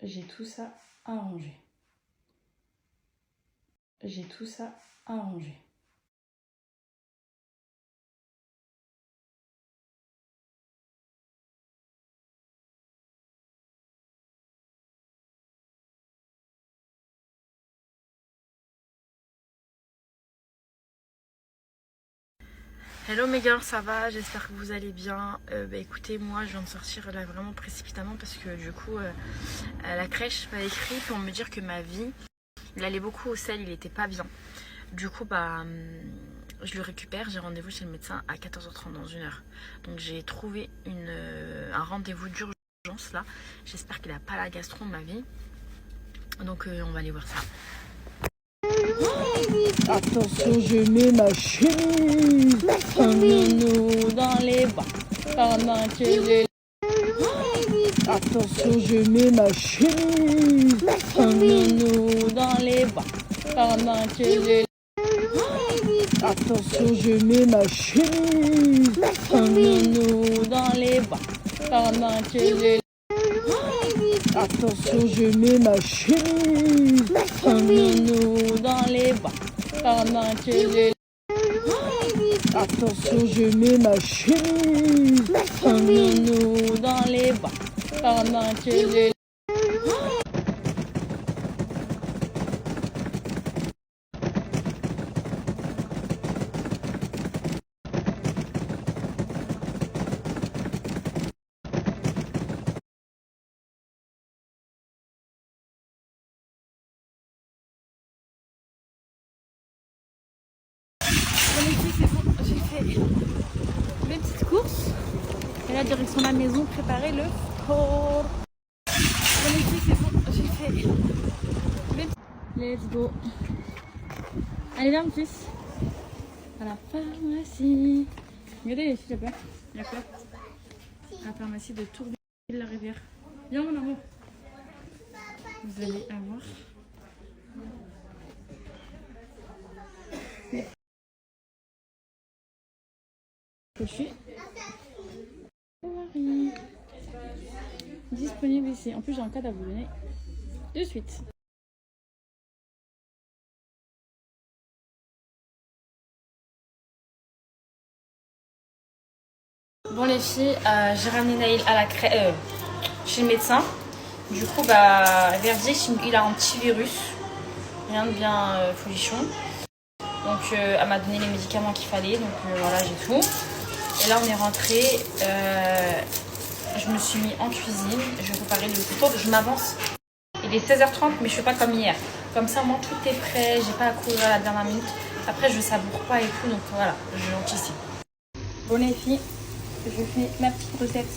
J'ai tout ça à ranger. J'ai tout ça à ranger. Hello mes gars, ça va? J'espère que vous allez bien. Écoutez, moi je viens de sortir là vraiment précipitamment parce que du coup à la crèche m'a écrit pour me dire que ma vie, il allait beaucoup au sel, il était pas bien. Du coup je le récupère, j'ai rendez-vous chez le médecin à 14h30 dans 1 heure. Donc j'ai trouvé un rendez-vous d'urgence là. J'espère qu'il n'a pas la gastro ma vie. Donc on va aller voir ça. Attention, je mets ma chemise. Nous dans les bas. Pendant que je... Attention, je mets ma chemise. Nous dans les bas. Pendant que je... Attention, je mets ma chemise. Nous dans les bas. Pendant que je... Attention, je mets ma chemise. Nous dans les bas. Pendant que je... Attention, je mets ma chemise. Nous dans les bas. Pendant que je... C'est bon, j'ai fait mes petites courses. Et là, direction la maison, préparer le sport. C'est bon, j'ai fait mes petites... Let's go. Allez, viens, mon fils. À la pharmacie. Regardez les filles là-bas. Il y a quoi? La pharmacie de Tourville-la-Rivière. Viens, mon amour. Vous allez avoir... Je suis disponible ici. En plus, j'ai un code à vous donner de suite. Bon les filles, j'ai ramené Naïl à la chez le médecin. Du coup, verdict, il a un petit virus. Rien de bien folichon. Donc elle m'a donné les médicaments qu'il fallait. Donc voilà, j'ai tout. Et là on est rentré. Je me suis mis en cuisine. Je vais préparer le tour. Je m'avance. Il est 16h30, mais je fais pas comme hier. Comme ça, moi, tout est prêt. J'ai pas à courir à la dernière minute. Après, je savoure pas et tout. Donc voilà, j'anticipe. Bon les filles, je fais ma petite recette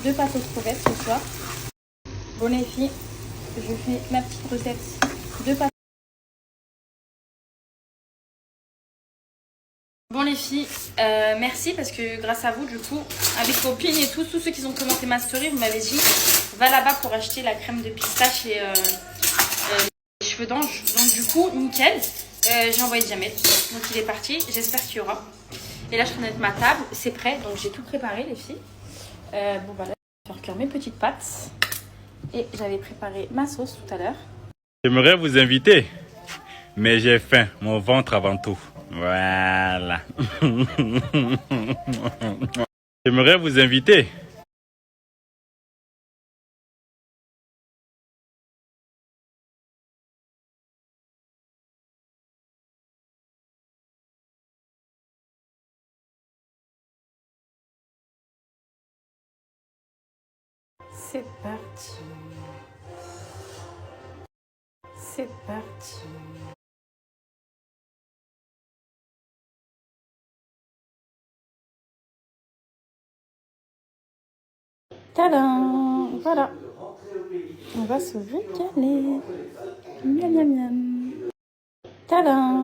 de pâte aux crevettes ce soir. Bon les filles, je fais ma petite recette de pâte. Bon les filles, merci parce que grâce à vous du coup, avec copines et tous ceux qui ont commenté ma story, vous m'avez dit va là-bas pour acheter la crème de pistache et les cheveux d'ange. Donc du coup, nickel, j'ai envoyé Jamel, donc il est parti, j'espère qu'il y aura. Et là je traîne avec ma table, c'est prêt, donc j'ai tout préparé les filles. Là je vais faire cuire mes petites pâtes et j'avais préparé ma sauce tout à l'heure. J'aimerais vous inviter, mais j'ai faim, mon ventre avant tout. Voilà. J'aimerais vous inviter. C'est parti. C'est parti. Tadam! Voilà. On va se régaler. Miam miam miam. Tadam!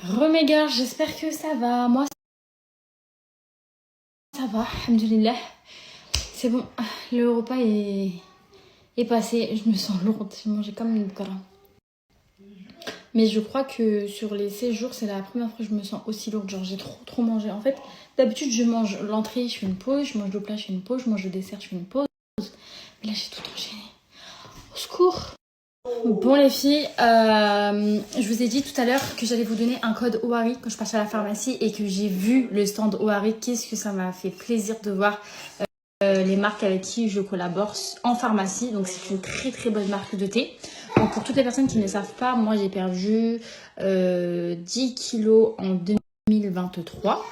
Remégar, j'espère que ça va. Moi, ça va. Alhamdoulilah. C'est bon. Le repas est passé. Je me sens lourde. J'ai mangé comme une boucara. Mais je crois que sur les 16 jours, c'est la première fois que je me sens aussi lourde. Genre, j'ai trop mangé. En fait, d'habitude, je mange l'entrée, je fais une pause. Je mange le plat, je fais une pause. Je mange le dessert, je fais une pause. Mais là, j'ai tout enchaîné. Au secours! Bon les filles, je vous ai dit tout à l'heure que j'allais vous donner un code OARI quand je passais à la pharmacie et que j'ai vu le stand OARI. Qu'est-ce que ça m'a fait plaisir de voir les marques avec qui je collabore en pharmacie. Donc c'est une très bonne marque de thé. Donc pour toutes les personnes qui ne savent pas, moi j'ai perdu 10 kilos en 2023.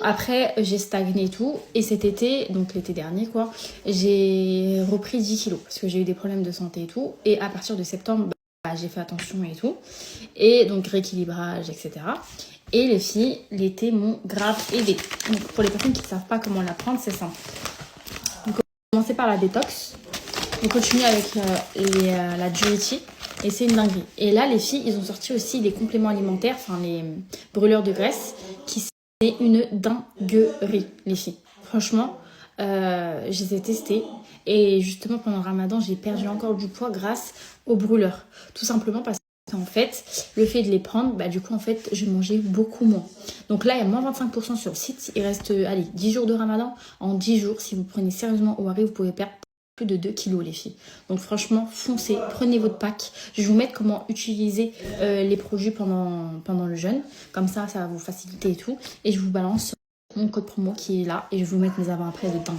Après, j'ai stagné et tout. Et cet été, donc l'été dernier, quoi, j'ai repris 10 kilos parce que j'ai eu des problèmes de santé et tout. Et à partir de septembre, j'ai fait attention et tout. Et donc, rééquilibrage, etc. Et les filles, l'été m'ont grave aidé. Donc, pour les personnes qui ne savent pas comment la prendre, c'est simple. Donc, on commence par la détox. On continue avec la Duretti. Et c'est une dinguerie. Et là, les filles, ils ont sorti aussi les compléments alimentaires, enfin les brûleurs de graisse, qui c'est une dinguerie, les filles. Franchement, je les ai testés. Et justement, pendant le ramadan, j'ai perdu encore du poids grâce aux brûleurs. Tout simplement parce qu'en fait, le fait de les prendre, du coup, en fait, je mangeais beaucoup moins. Donc là, il y a moins 25% sur le site. Il reste, 10 jours de ramadan. En 10 jours, si vous prenez sérieusement OARI, vous pouvez perdre plus de 2 kilos les filles. Donc franchement, foncez, prenez votre pack. Je vais vous mettre comment utiliser les produits pendant le jeûne. Comme ça va vous faciliter et tout. Et je vous balance mon code promo qui est là. Et je vais vous mettre mes avant-après de dingue.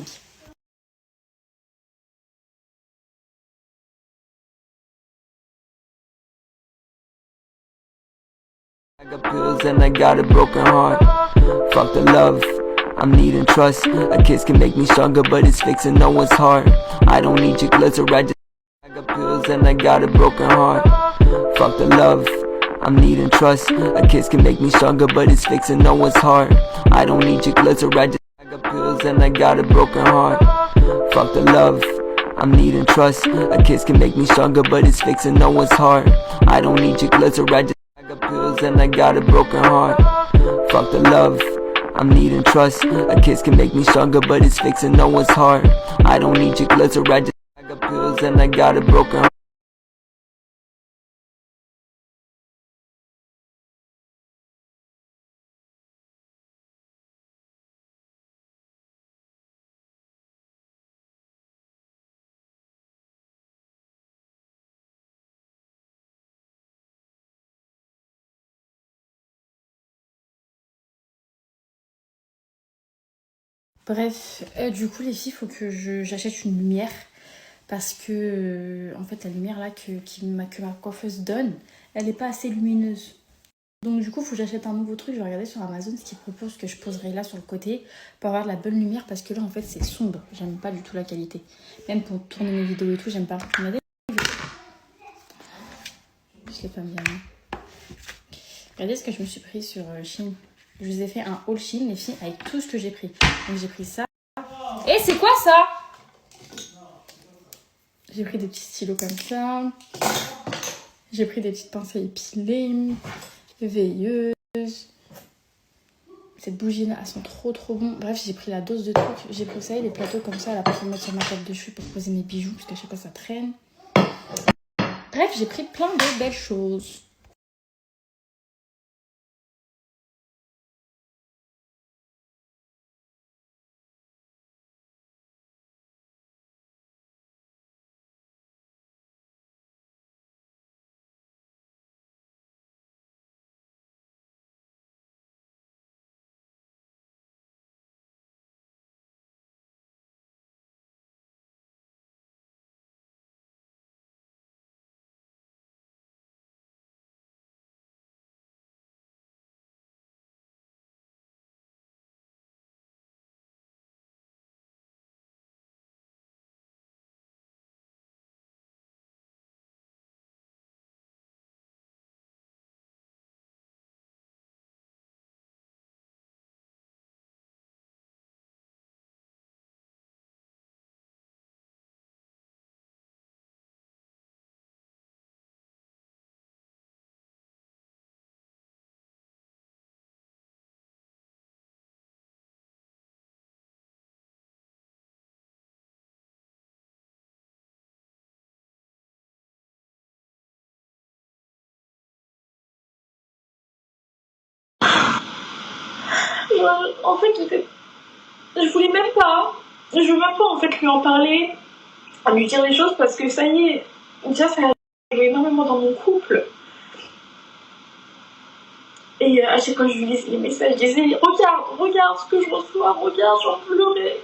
I got pills and I got a broken heart. Fuck the love, I'm needing trust. A kiss can make me stronger, but it's fixing no one's heart. I don't need your glitter, I got pills and I got a broken heart. Fuck the love, I'm needing trust. A kiss can make me stronger, but it's fixing no one's heart. I don't need your glitter, I got pills and I got a broken heart. Fuck the love, I'm needing trust. A kiss can make me stronger, but it's fixing no one's heart. I don't need your glitter, I got pills and I got a broken heart. Fuck the love, I'm needing trust. A kiss can make me stronger, but it's fixing no one's heart. I don't need your glitter, I got pills and I got a broken heart. Bref, du coup les filles, il faut que j'achète une lumière. Parce que, en fait, la lumière là que ma coiffeuse donne, elle n'est pas assez lumineuse. Donc du coup, il faut que j'achète un nouveau truc. Je vais regarder sur Amazon ce qu'ils proposent que je poserai là sur le côté pour avoir de la bonne lumière parce que là, en fait, c'est sombre. J'aime pas du tout la qualité. Même pour tourner mes vidéos et tout, j'aime pas. Regardez. Je l'ai pas bien mis. Regardez ce que je me suis pris sur Shein. Je vous ai fait un haul Shein, les filles, avec tout ce que j'ai pris. Donc j'ai pris ça. Et c'est quoi ça? J'ai pris des petits stylos comme ça. J'ai pris des petites pincettes épilées. Veilleuse. Cette bougie là, elles sont trop bon. Bref, j'ai pris la dose de trucs. J'ai pris ça et les plateaux comme ça là pour mettre sur ma table de cheveux pour poser mes bijoux parce qu'à chaque fois ça traîne. Bref, j'ai pris plein de belles choses. En fait, je voulais même pas. Je veux même pas en fait lui en parler, à lui dire les choses parce que ça y est, déjà ça a joué énormément dans mon couple. Et à chaque fois que je lui lisais les messages, je disais regarde ce que je reçois, regarde, j'en pleurais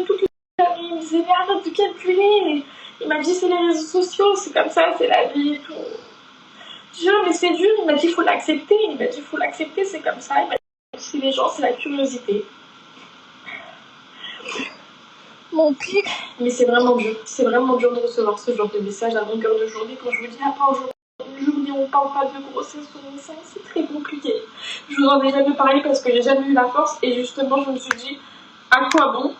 toute la nuit. Il me disait mais arrête de calculer. Il m'a dit c'est les réseaux sociaux, c'est comme ça, c'est la vie et tout. Je dis mais c'est dur, il m'a dit faut l'accepter, c'est comme ça. Il m'a dit c'est les gens, c'est la curiosité. Mon pire. Mais c'est vraiment dur de recevoir ce genre de message à longueur de journée quand je vous dis à part aujourd'hui. Une journée où on parle pas de grossesse ou de ça, c'est très compliqué. Je vous en ai jamais parlé parce que j'ai jamais eu la force et justement je me suis dit à quoi bon